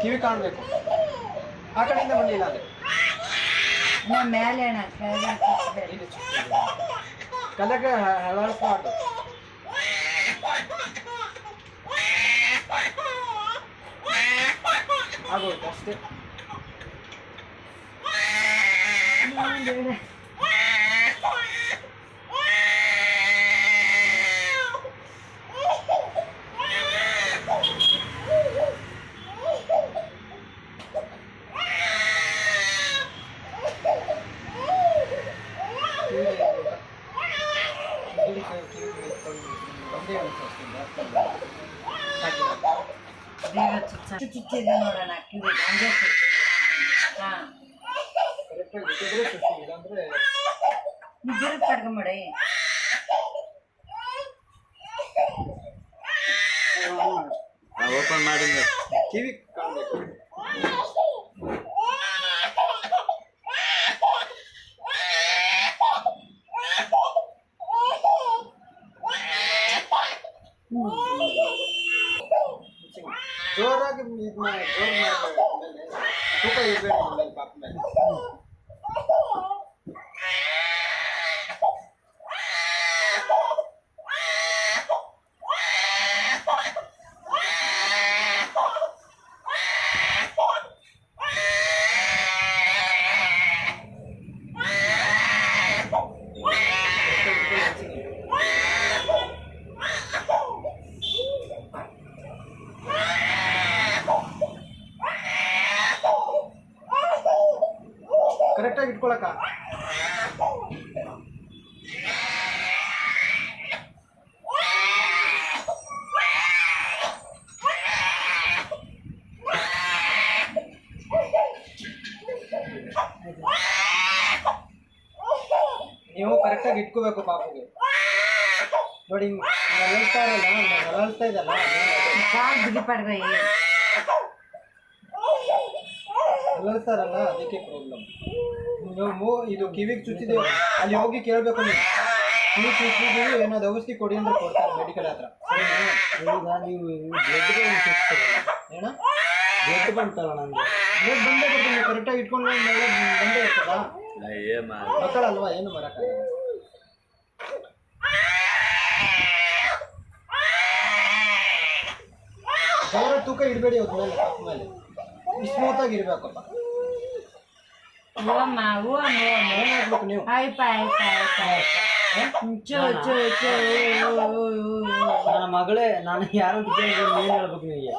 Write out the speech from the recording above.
ಕಿವಿ ಕಾಣಬೇಕು. ಆ ಕಡೆಯಿಂದ ಬಂದಿಲ್ಲ ಅದು ಮೇಲೆ ಕಲೆಗೆ ಹಳಾಡಿಸ್ಬಾರ್ದು. ಆಗೋಯ್ತು ಅಷ್ಟೇ. ಚುಚ್ಚಿದೆ ನೋಡೋಣ ಕಿವಿ ಹಂಗೆ ಹಾಂ ನಿಜರು ಕಡ್ಕೊಂಬಿಡಿ. ಓಪನ್ ಮಾಡಿ ಕಿವಿ ಕಾಣಬೇಕು. ಜೋರಾಗಿ ಇದು ಮಾಡಿ ಜೋರು ಮಾಡಬೇಕು. ತೂಕ ಇರಬೇಕು ಆಮೇಲೆ ಪಾಪ ಮೇಲೆ. ಕರೆಕ್ಟಾಗಿ ಇಟ್ಕೊಳಕ ನೀವು ಕರೆಕ್ಟಾಗಿ ಇಟ್ಕೋಬೇಕು ಪಾಪಗೆ. ನೋಡಿ ನಲಸ್ತಾ ಇರಲ್ಲ, ನಲಸ್ತಾ ಇದಲ್ಲ ನಲಸ್ತಾರಲ್ಲ ಅದಕ್ಕೆ ಪ್ರಾಬ್ಲಮ್. ನೀವು ಇದು ಕಿವಿಗೆ ಚುಚ್ಚಿದೆವು ಅಲ್ಲಿ ಹೋಗಿ ಕೇಳಬೇಕು. ನೀವು ಕಿವಿ ಚುಚ್ಚಿದ್ದೀವಿ ಏನಾದ್ರು ಔಷಧಿ ಕೊಡಿ ಅಂದ್ರೆ ಕೊಡ್ತಾರೆ ಮೆಡಿಕಲ್ ಹತ್ರ. ಈಗ ನೀವು ಏನ ಬ್ಲಡ್ ಬಂತಲ್ಲ ನನಗೆ ಬ್ಲಡ್ ಬಂದೇ ಬರ್ತೀನಿ. ನೀವು ಕರೆಕ್ಟಾಗಿ ಇಟ್ಕೊಂಡು ಮೇಲೆ ಬಂದೇ ಇರ್ತದಾ ಮಕ್ಕಳಲ್ವಾ ಏನು ಮಾಡೋಕ್ಕಾಗಲ್ಲ. ಜೋರ ತೂಕ ಇಡಬೇಡಿ ಅವ್ರ ಮೇಲೆ ಪಾಪ ಮೇಲೆ ಸ್ಮೂತಾಗಿ ಇರಬೇಕಪ್ಪ. ಏನಾಗ್ಬೇಕು ನೀವು ನನ್ನ ಮಗಳೇ ನಾನು ಯಾರು ಏನು ಹೇಳ್ಬೇಕು ನಿಮಗೆ.